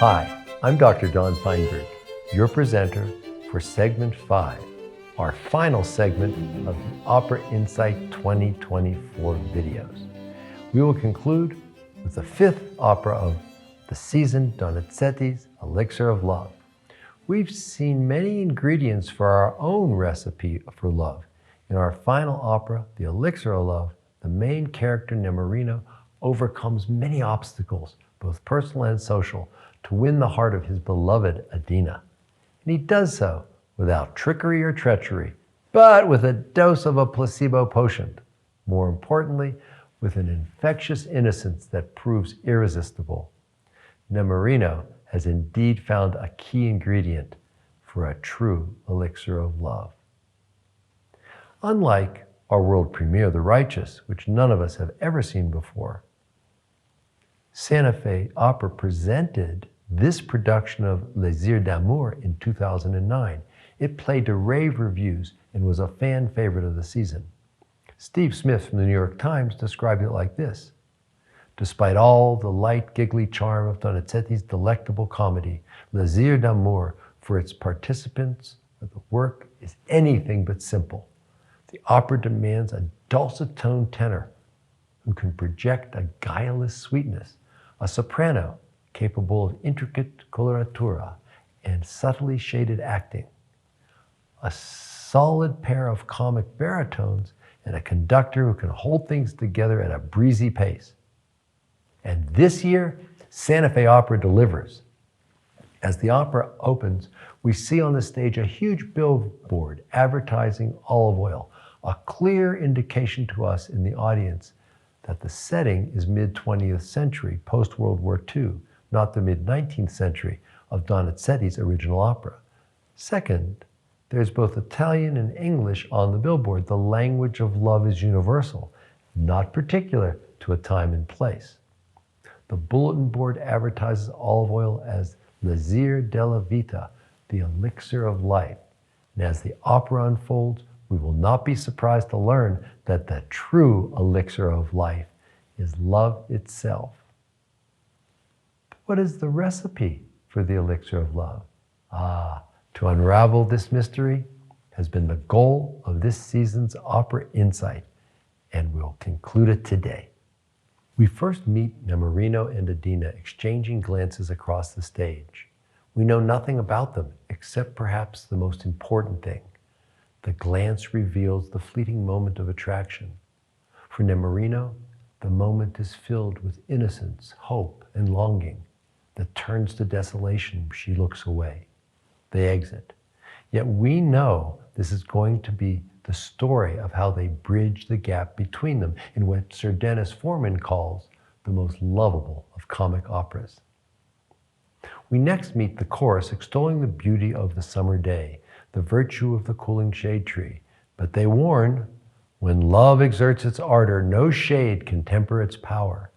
Hi, I'm Dr. Don Feinberg, your presenter for segment 5, our final segment of the Opera Insight 2024 videos. We will conclude with the 5th opera of the season, Donizetti's Elixir of Love. We've seen many ingredients for our own recipe for love. In our final opera, the Elixir of Love, the main character, Nemorino, overcomes many obstacles, both personal and social, to win the heart of his beloved Adina. And he does so without trickery or treachery, but with a dose of a placebo potion. More importantly, with an infectious innocence that proves irresistible. Nemorino has indeed found a key ingredient for a true elixir of love. Unlike our world premiere, The Righteous, which none of us have ever seen before, Santa Fe Opera presented this production of Elixir d'Amour in 2009. It played to rave reviews and was a fan favorite of the season. Steve Smith from the New York Times described it like this: despite all the light, giggly charm of Donizetti's delectable comedy, Elixir d'Amour, for its participants, the work is anything but simple. The opera demands a dulcet-toned tenor who can project a guileless sweetness, a soprano capable of intricate coloratura and subtly shaded acting, a solid pair of comic baritones, and a conductor who can hold things together at a breezy pace. And this year, Santa Fe Opera delivers. As the opera opens, we see on the stage a huge billboard advertising olive oil, a clear indication to us in the audience that the setting is mid-20th century, post-World War II, not the mid-19th century of Donizetti's original opera. Second, there's both Italian and English on the billboard. The language of love is universal, not particular to a time and place. The bulletin board advertises olive oil as Elixir della Vita, the elixir of life. And as the opera unfolds, we will not be surprised to learn that the true elixir of life is love itself. But what is the recipe for the elixir of love? To unravel this mystery has been the goal of this season's Opera Insight, and we'll conclude it today. We first meet Nemorino and Adina exchanging glances across the stage. We know nothing about them except perhaps the most important thing. The glance reveals the fleeting moment of attraction. For Nemorino, the moment is filled with innocence, hope, and longing that turns to desolation. She looks away. They exit. Yet we know this is going to be the story of how they bridge the gap between them in what Sir Dennis Foreman calls the most lovable of comic operas. We next meet the chorus extolling the beauty of the summer day, the virtue of the cooling shade tree. But they warn, when love exerts its ardor, no shade can temper its power.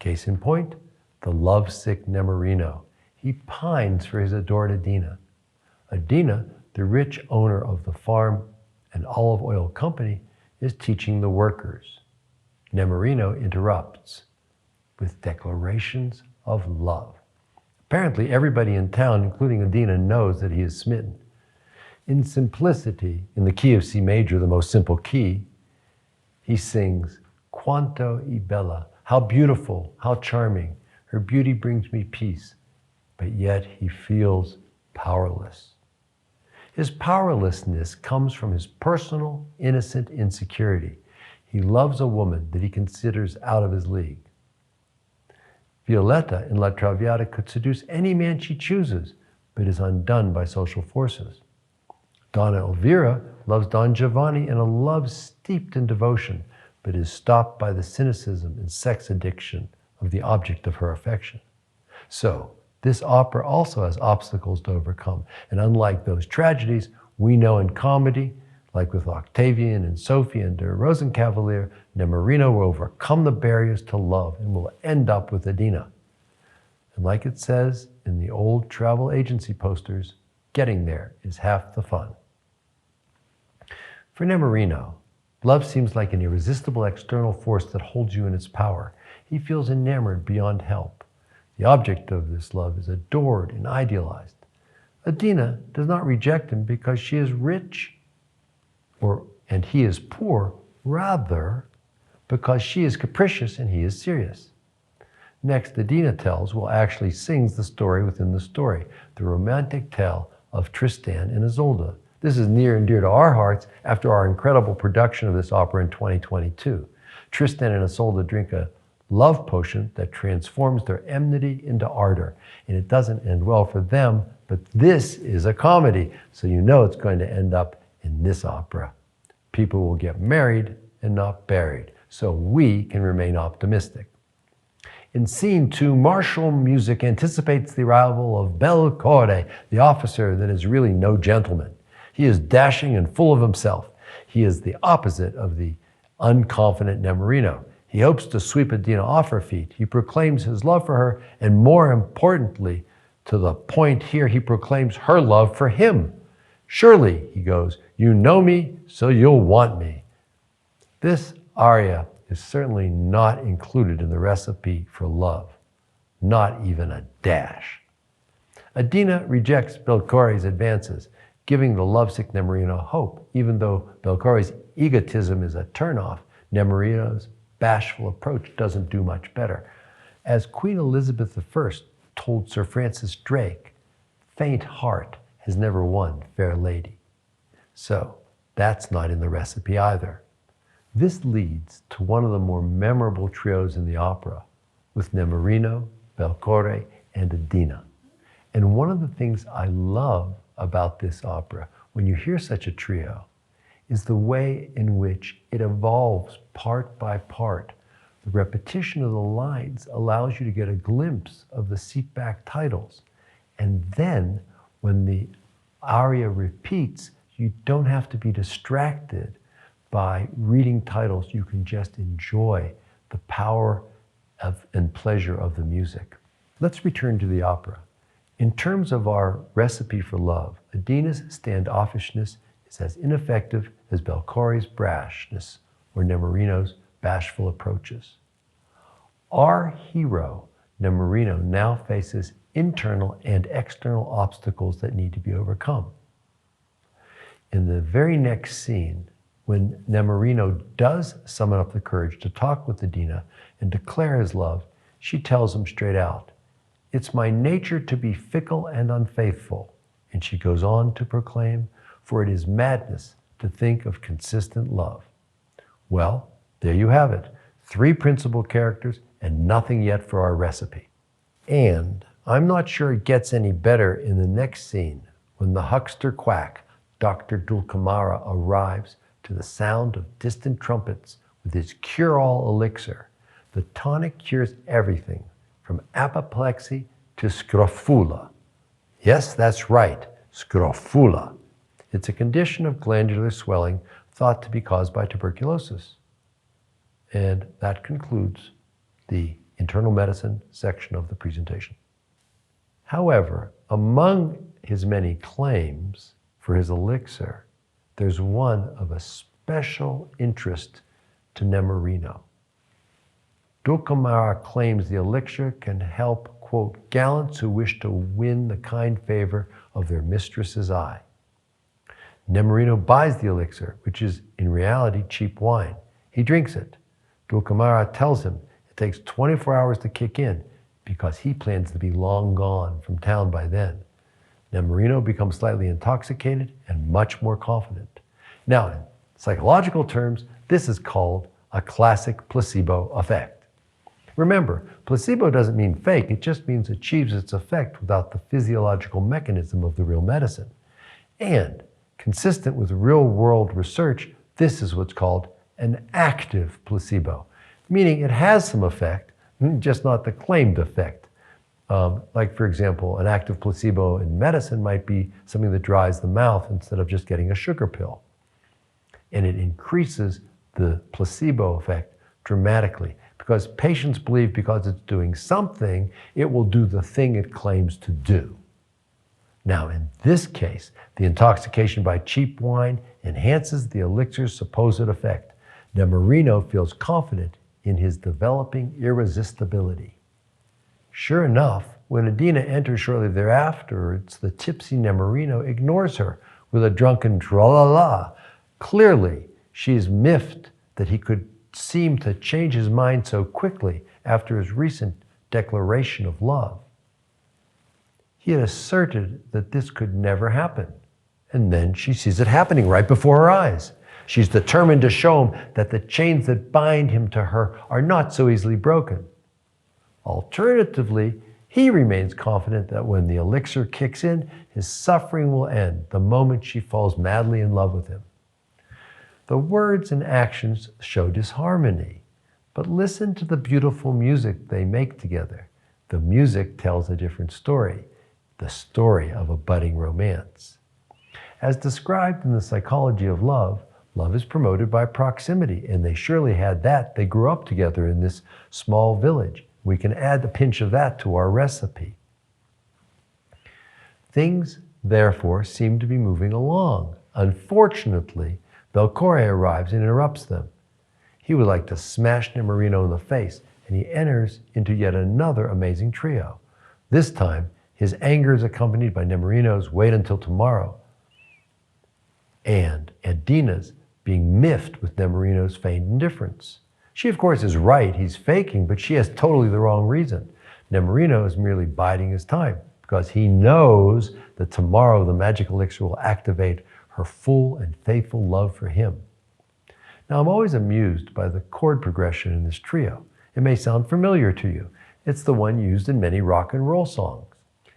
Case in point, the lovesick Nemorino. He pines for his adored Adina. Adina, the rich owner of the farm and olive oil company, is teaching the workers. Nemorino interrupts with declarations of love. Apparently, everybody in town, including Adina, knows that he is smitten. In simplicity, in the key of C major, the most simple key, he sings, "Quanto e bella," how beautiful, how charming. Her beauty brings me peace, but yet he feels powerless. His powerlessness comes from his personal, innocent insecurity. He loves a woman that he considers out of his league. Violetta in La Traviata could seduce any man she chooses, but is undone by social forces. Donna Elvira loves Don Giovanni in a love steeped in devotion, but is stopped by the cynicism and sex addiction of the object of her affection. So, this opera also has obstacles to overcome, and unlike those tragedies we know in comedy, like with Octavian and Sophie and Der Rosenkavalier, Nemorino will overcome the barriers to love and will end up with Adina. And like it says in the old travel agency posters, getting there is half the fun. For Nemorino, love seems like an irresistible external force that holds you in its power. He feels enamored beyond help. The object of this love is adored and idealized. Adina does not reject him because she is rich and he is poor, rather because she is capricious and he is serious. Next, Adina tells, well, actually sings the story within the story, the romantic tale of Tristan and Isolde. This is near and dear to our hearts after our incredible production of this opera in 2022. Tristan and Isolde drink a love potion that transforms their enmity into ardor. And it doesn't end well for them, but this is a comedy, so you know it's going to end up in this opera. People will get married and not buried, so we can remain optimistic. In scene 2, martial music anticipates the arrival of Belcore, the officer that is really no gentleman. He is dashing and full of himself. He is the opposite of the unconfident Nemorino. He hopes to sweep Adina off her feet. He proclaims his love for her, and more importantly, to the point here, he proclaims her love for him. Surely, he goes, you know me, so you'll want me. This aria is certainly not included in the recipe for love, not even a dash. Adina rejects Belcore's advances, giving the lovesick Nemorino hope. Even though Belcore's egotism is a turnoff, Nemorino's bashful approach doesn't do much better. As Queen Elizabeth I told Sir Francis Drake, faint heart has never won fair lady. So that's not in the recipe either. This leads to one of the more memorable trios in the opera, with Nemorino, Belcore, and Adina. And one of the things I love about this opera, when you hear such a trio, is the way in which it evolves part by part. The repetition of the lines allows you to get a glimpse of the seatback titles. And then, when the aria repeats, you don't have to be distracted by reading titles. You can just enjoy the power and pleasure of the music. Let's return to the opera. In terms of our recipe for love, Adina's standoffishness is as ineffective as Belcore's brashness or Nemorino's bashful approaches. Our hero, Nemorino, now faces internal and external obstacles that need to be overcome. In the very next scene, when Nemorino does summon up the courage to talk with Adina and declare his love, she tells him straight out, "It's my nature to be fickle and unfaithful." And she goes on to proclaim, "For it is madness to think of consistent love." Well, there you have it. 3 principal characters and nothing yet for our recipe. And I'm not sure it gets any better in the next scene when the huckster quack, Dr. Dulcamara, arrives to the sound of distant trumpets with his cure-all elixir. The tonic cures everything from apoplexy to scrofula. Yes, that's right, scrofula. It's a condition of glandular swelling thought to be caused by tuberculosis. And that concludes the internal medicine section of the presentation. However, among his many claims for his elixir, there's one of a special interest to Nemorino. Dulcamara claims the elixir can help, quote, gallants who wish to win the kind favor of their mistress's eye. Nemorino buys the elixir, which is in reality cheap wine. He drinks it. Dulcamara tells him it takes 24 hours to kick in because he plans to be long gone from town by then. Nemorino becomes slightly intoxicated and much more confident. Now, in psychological terms, this is called a classic placebo effect. Remember, placebo doesn't mean fake, it just means achieves its effect without the physiological mechanism of the real medicine. And consistent with real-world research, this is what's called an active placebo, meaning it has some effect, just not the claimed effect. Like, for example, an active placebo in medicine might be something that dries the mouth instead of just getting a sugar pill. And it increases the placebo effect dramatically because patients believe because it's doing something, it will do the thing it claims to do. Now, in this case, the intoxication by cheap wine enhances the elixir's supposed effect. Nemorino feels confident in his developing irresistibility. Sure enough, when Adina enters shortly thereafter, it's the tipsy Nemorino ignores her with a drunken tra-la-la. Clearly, she's miffed that he could seem to change his mind so quickly after his recent declaration of love. He had asserted that this could never happen, and then she sees it happening right before her eyes. She's determined to show him that the chains that bind him to her are not so easily broken. Alternatively, he remains confident that when the elixir kicks in, his suffering will end the moment she falls madly in love with him. The words and actions show disharmony, but listen to the beautiful music they make together. The music tells a different story, the story of a budding romance. As described in The Psychology of Love, love is promoted by proximity, and they surely had that. They grew up together in this small village. We can add a pinch of that to our recipe. Things, therefore, seem to be moving along. Unfortunately, Belcore arrives and interrupts them. He would like to smash Nemorino in the face, and he enters into yet another amazing trio. This time, his anger is accompanied by Nemorino's wait until tomorrow, and Adina's being miffed with Nemorino's feigned indifference. She, of course, is right. He's faking, but she has totally the wrong reason. Nemorino is merely biding his time because he knows that tomorrow the magic elixir will activate her full and faithful love for him. Now, I'm always amused by the chord progression in this trio. It may sound familiar to you. It's the one used in many rock and roll songs.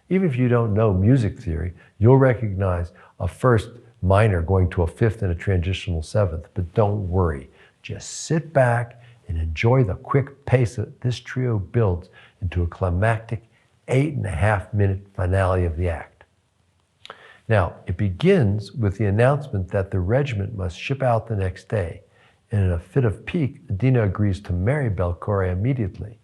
Even if you don't know music theory, you'll recognize a first minor going to a fifth and a transitional seventh. But don't worry. Just sit back and enjoy the quick pace that this trio builds into a climactic 8.5-minute finale of the act. Now, it begins with the announcement that the regiment must ship out the next day, and in a fit of pique, Adina agrees to marry Belcore immediately.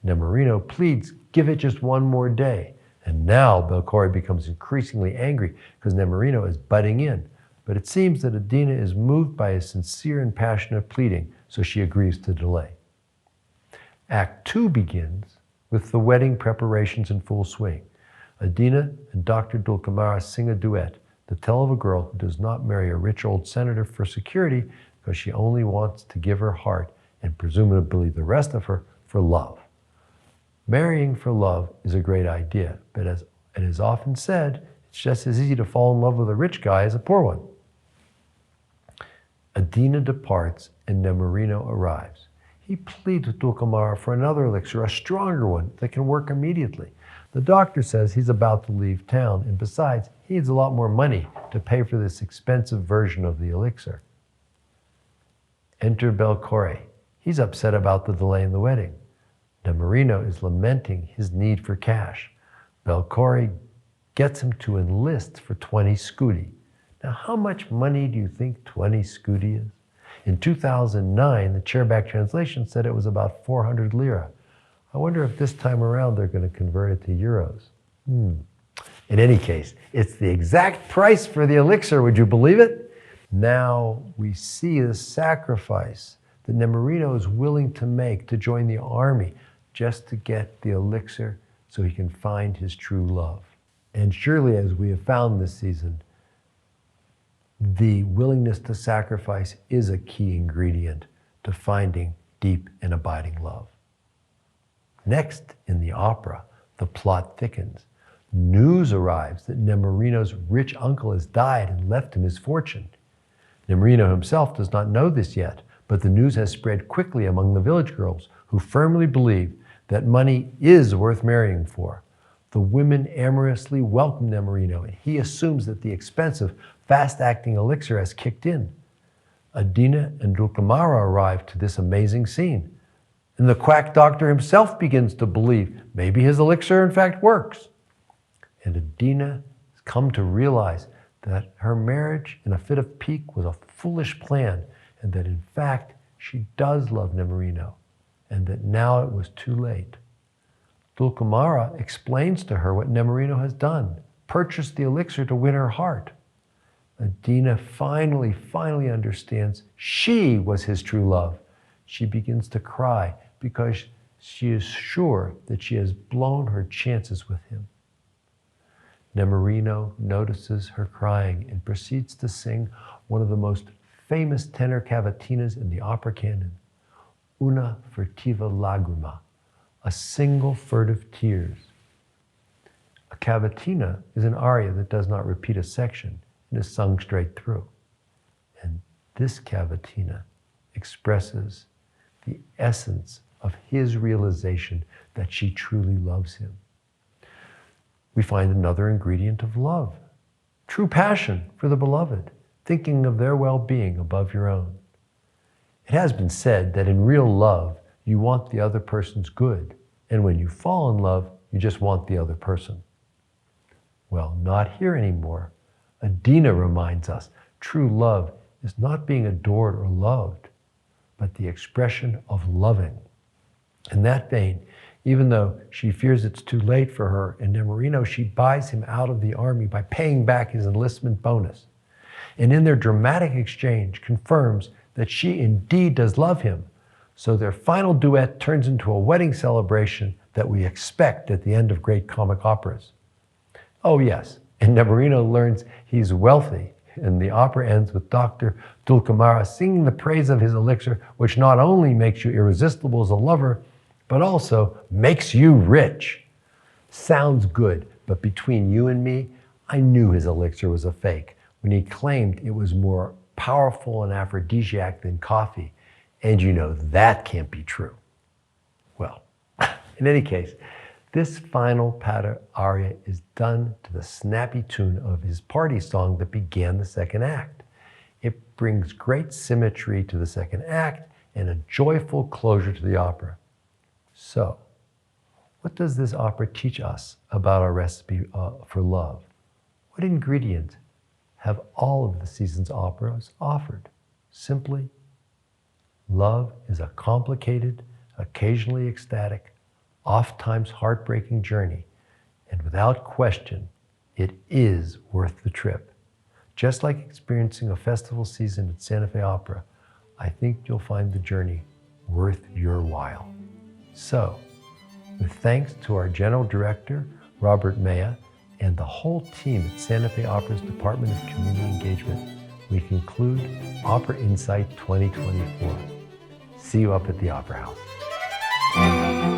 Nemorino pleads, give it just one more day, and now Belcore becomes increasingly angry because Nemorino is butting in. But it seems that Adina is moved by his sincere and passionate pleading, so she agrees to delay. Act 2 begins with the wedding preparations in full swing. Adina and Dr. Dulcamara sing a duet that tell of a girl who does not marry a rich old senator for security because she only wants to give her heart and presumably the rest of her for love. Marrying for love is a great idea, but as it is often said, it's just as easy to fall in love with a rich guy as a poor one. Adina departs and Nemorino arrives. He pleads with Dulcamara for another elixir, a stronger one that can work immediately. The doctor says he's about to leave town, and besides, he needs a lot more money to pay for this expensive version of the elixir. Enter Belcore. He's upset about the delay in the wedding. Nemorino is lamenting his need for cash. Belcore gets him to enlist for 20 scudi. Now, how much money do you think 20 scudi is? In 2009, the chairback translation said it was about 400 lira. I wonder if this time around they're going to convert it to euros. In any case, it's the exact price for the elixir. Would you believe it? Now we see the sacrifice that Nemorino is willing to make to join the army just to get the elixir so he can find his true love. And surely, as we have found this season, the willingness to sacrifice is a key ingredient to finding deep and abiding love. Next, in the opera, the plot thickens. News arrives that Nemorino's rich uncle has died and left him his fortune. Nemorino himself does not know this yet, but the news has spread quickly among the village girls who firmly believe that money is worth marrying for. The women amorously welcome Nemorino, and he assumes that the expensive, fast-acting elixir has kicked in. Adina and Dulcamara arrive to this amazing scene, and the quack doctor himself begins to believe maybe his elixir in fact works. And Adina has come to realize that her marriage in a fit of pique was a foolish plan, and that in fact she does love Nemorino, and that now it was too late. Dulcamara explains to her what Nemorino has done, purchased the elixir to win her heart. Adina finally understands she was his true love. She begins to cry because She is sure that she has blown her chances with him. Nemorino notices her crying and proceeds to sing one of the most famous tenor cavatinas in the opera canon, Una furtiva lagrima, a single furtive tears. A cavatina is an aria that does not repeat a section and is sung straight through. And this cavatina expresses the essence of his realization that she truly loves him. We find another ingredient of love, true passion for the beloved, thinking of their well-being above your own. It has been said that in real love, you want the other person's good, and when you fall in love, you just want the other person. Well, not here anymore. Adina reminds us, true love is not being adored or loved, but the expression of loving. In that vein, even though she fears it's too late for her and Nemorino, she buys him out of the army by paying back his enlistment bonus. And in their dramatic exchange, confirms that she indeed does love him. So their final duet turns into a wedding celebration that we expect at the end of great comic operas. Oh yes, and Nemorino learns he's wealthy, and the opera ends with Dr. Dulcamara singing the praise of his elixir, which not only makes you irresistible as a lover, but also makes you rich. Sounds good, but between you and me, I knew his elixir was a fake when he claimed it was more powerful and aphrodisiac than coffee. And you know that can't be true. Well, in any case, this final patter aria is done to the snappy tune of his party song that began the second act. It brings great symmetry to the second act and a joyful closure to the opera. So, what does this opera teach us about our recipe for love? What ingredients have all of the season's operas offered? Simply, love is a complicated, occasionally ecstatic, oft-times heartbreaking journey, and without question, it is worth the trip. Just like experiencing a festival season at Santa Fe Opera, I think you'll find the journey worth your while. So, with thanks to our General Director, Robert Maya, and the whole team at Santa Fe Opera's Department of Community Engagement, we conclude Opera Insight 2024. See you up at the Opera House.